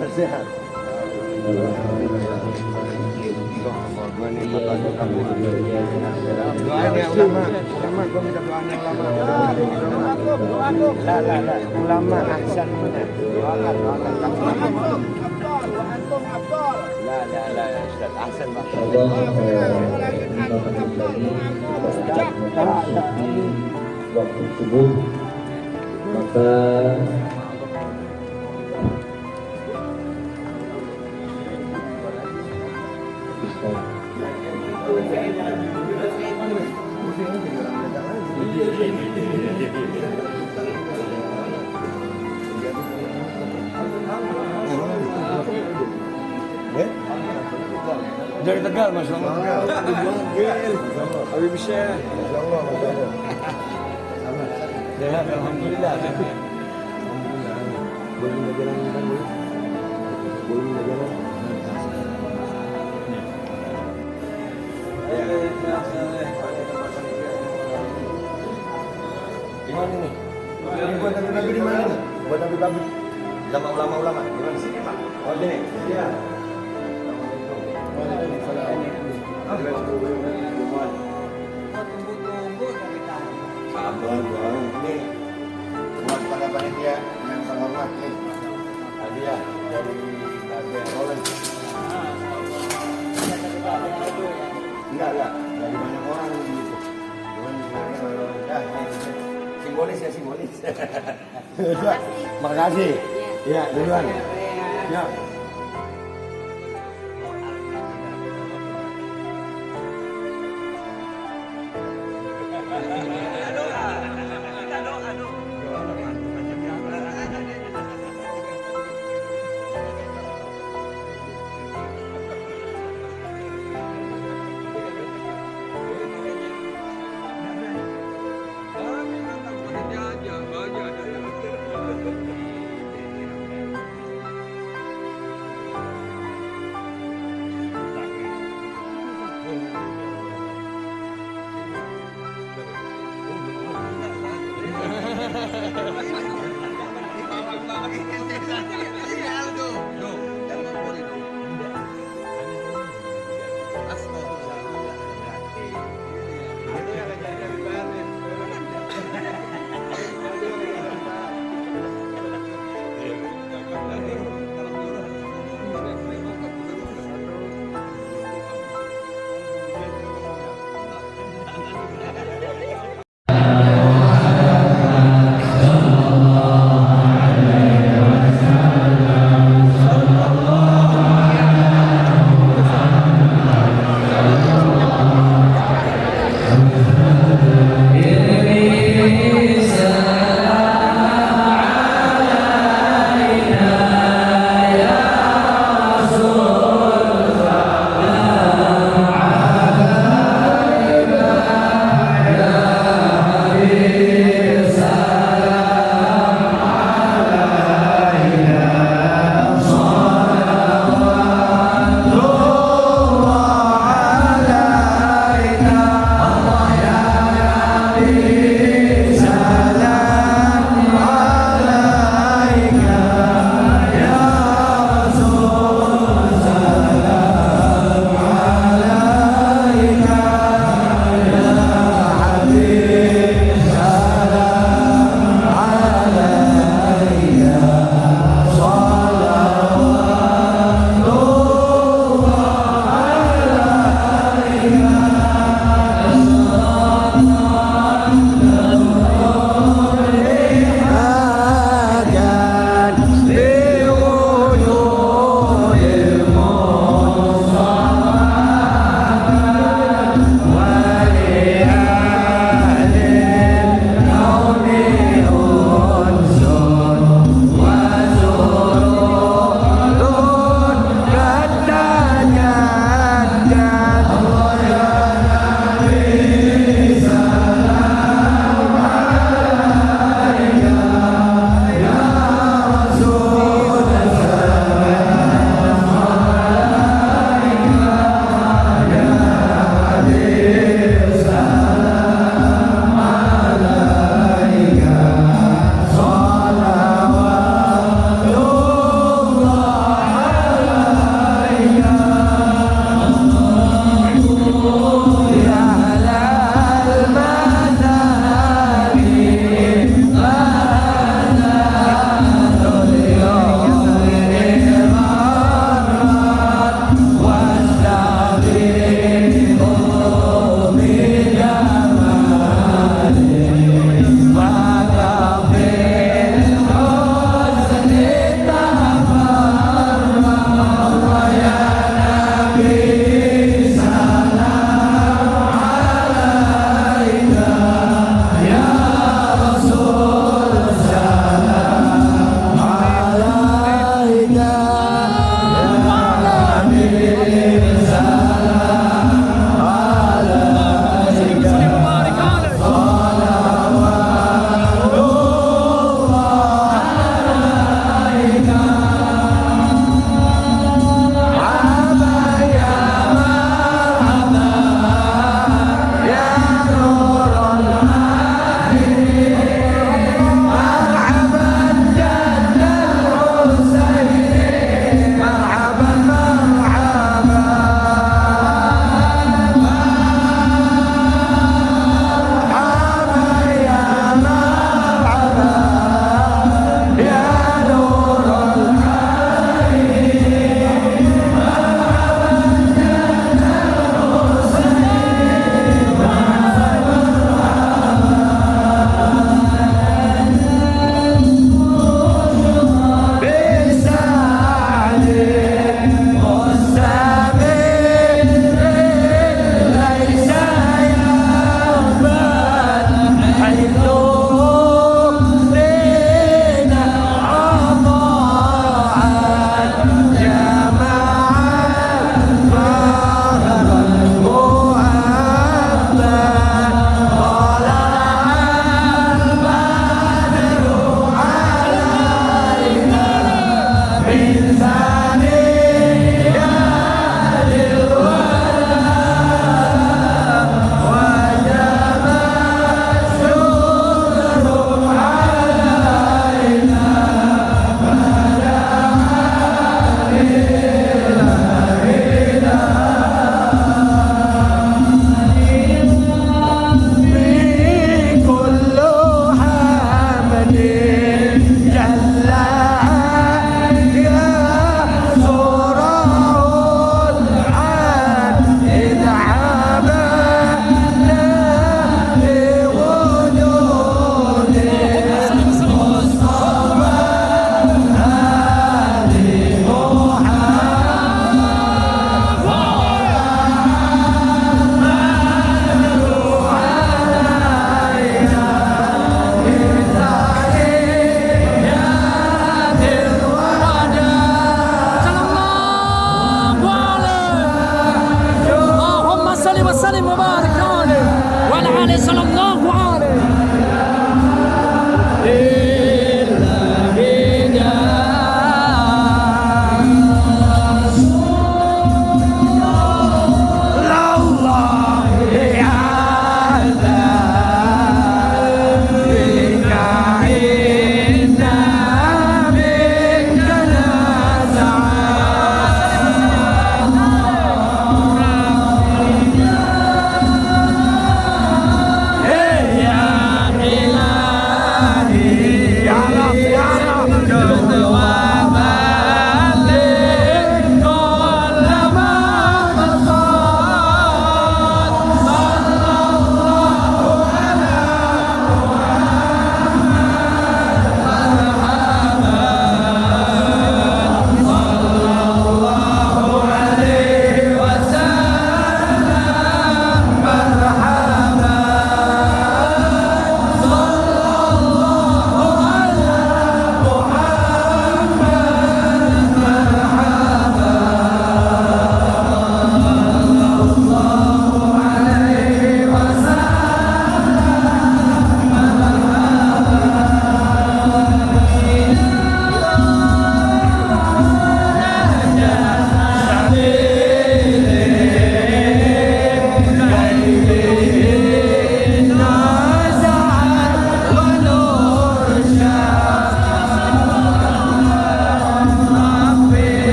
Sehat. Doanya ulama, gua minta doanya ulama. Lah, ulama ahsan benar. Doakan. Lah, Ustaz ahsan waktu subuh maka dari Tegal, Masya Allah. Habib Syekh. Masya Allah. Sehat, alhamdulillah. Boleh minta jalan kan, Bu? Boleh minta jalan. Di mana nih? Ini buat nabi di mana nih? Buat nabi sama ulama-ulama. Di mana sini, Pak? Oh, sini. Iya. Sabar, ini buat para panitia yang terhormat nih. Hadiah dari Nabi Roland. Enggak, dari banyak orang begitu. Simbolis. Makasih. Iya, duluan. Ya.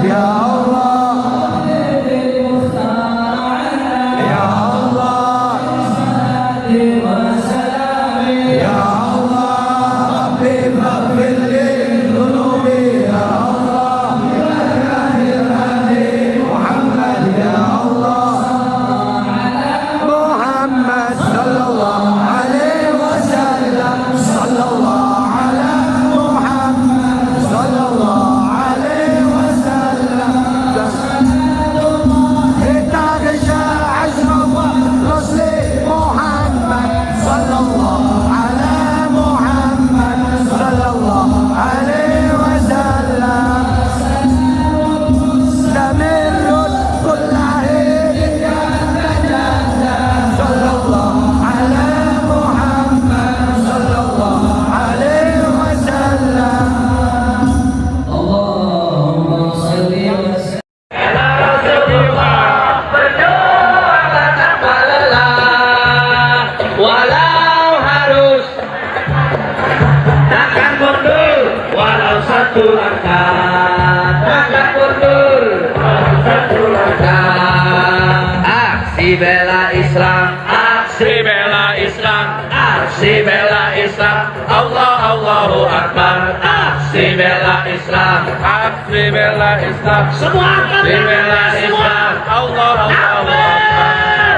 ya Allah ya Allah ya Allah Habib Habib للذنوب يا الله محمد يا الله محمد صلى الله عليه وسلم صلى الله على محمد صلى الله عليه وسلم kita kejar asma Rasul Muhammad صلى الله على محمد صلى الله عليه وسلم تمر كل عيد صلى الله على محمد صلى الله عليه وسلم اللهم صل وسلم Walau harus takkan mundur, walau satu langkah takkan mundur, walau satu langkah. Aksi bela Islam, aksi bela Islam, aksi bela Islam. Allah Allahu Akbar. Aksi bela Islam, aksi bela Islam. Semua aksi bela Islam. Allah Allahu Akbar.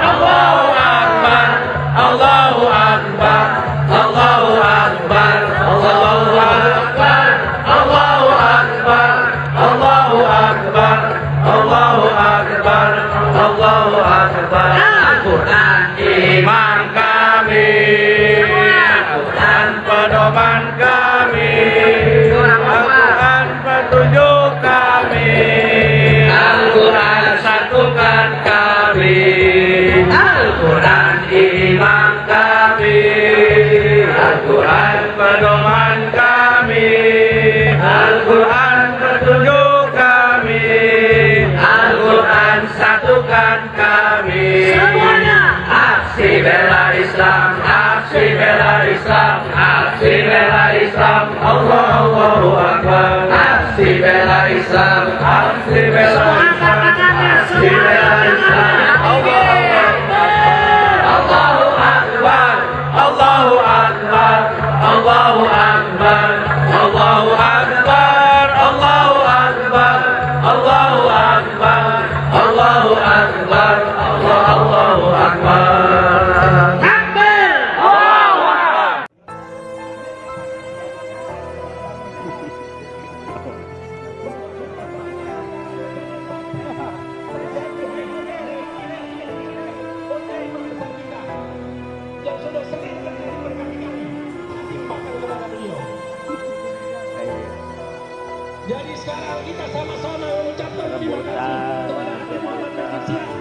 Allahu Akbar. Allahu Akbar, Allahu Akbar, Allahu Akbar, Allahu Akbar, Allahu Akbar, Allahu Akbar, Allahu Akbar. Al-Quran iman kami, Al-Quran pedoman kami, Al-Quran petunjuk kami, Al-Quran satukan kami, Al-Quran iman kami, Al-Quran pedoman kami, Al-Quran petunjuk kami, Al-Quran satukan kami. Semuanya aksi bela Islam, aksi bela Islam, aksi bela Islam. Allah Allahu Akbar. Aksi bela Islam, aksi bela Islam, aksi bela Islam. Allah Allahu Akbar, Allahu Akbar, Allahu Akbar, Allahu Akbar, Allahu Akbar, Allahu Akbar, Allahu Akbar, Allahu Akbar. Takbir! Allahu Akbar. Jadi sekarang kita sama-sama mengucapkan terima kasih kepada Muhammad Rizik Sihab.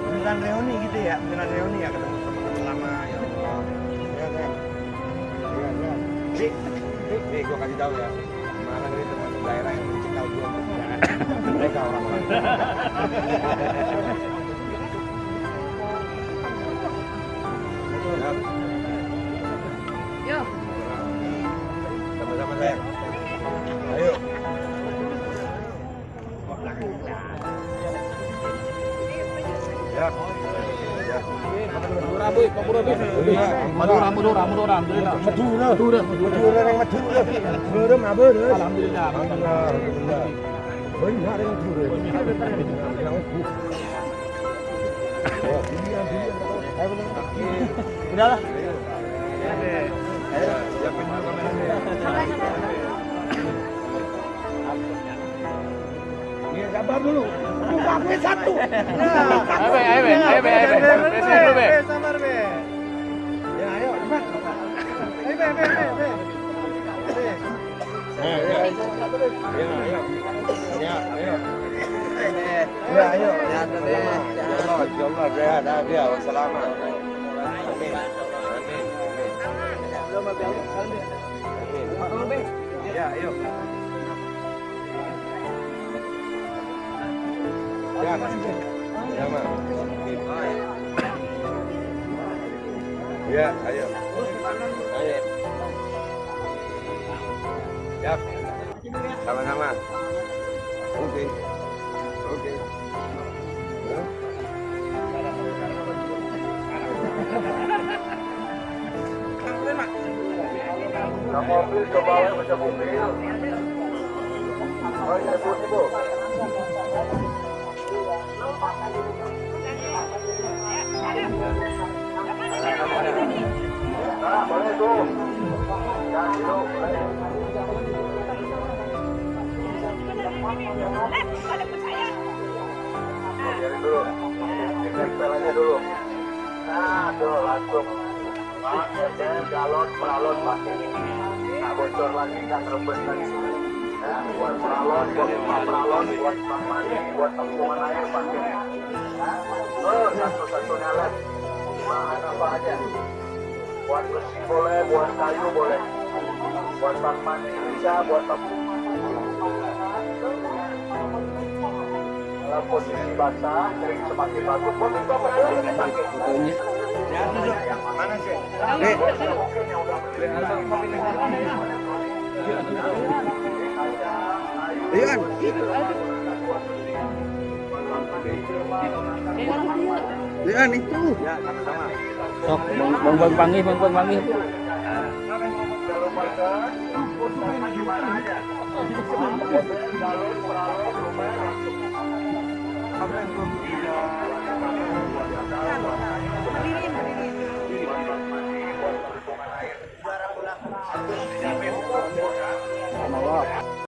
beneran reuni gitu ya, beneran reuni ya, ketemu teman-teman lama ya Allah. Ya kan? Iya. Nih, gua kasih tahu ya. Mana dari teman daerah yang mencekal gua jangan. Mereka orang-orang. Yo. Sama-sama sayang. Ayo. Ya. Ya. Madura boy, Madura boy. Madura. Madura. Madura yang Madura. Belum apa dah. Alhamdulillah. Alhamdulillah. Banyak yang Madura. Udahlah. Ayo, siapin dulu kameranya. sabar dulu. Buka gue satu. Ayo, Be. Sini dulu, Be. Sabar, Be. Ya, ayo, cepat. Ayo, Be. Ya, ayo. Ya, ayo. Insyaallah sehat afiat wassalamat. Amin. Amin. Ya, ayo. Ya, ya, Mas. Ya, ayo. Ayo. Ya. Sama-sama. Oke. Mobil coba baca mobil. Oh iya, ibu. Nah, boleh tuh. Ya, hidup. Biarin dulu. Tempelnya dulu. Nah, tuh langsung. Galon, peralon pakai ini. Nah, bocor lagi, nggak terembes lagi. Nah, buat peralon, buat bang mandi, buat tampungan air pakai ini. Nah, satu-satunya lem. Bahan apa aja. Buat besi boleh, buat kayu boleh. Buat bang mandi bisa, buat tampungan. Dalam posisi basah, kering semakin bagus. Buat itu apa lagi dipakai? Ya, duduk. Mana sih? Lian. Lian itu. Ya, sama-sama. Sok, bang panggil.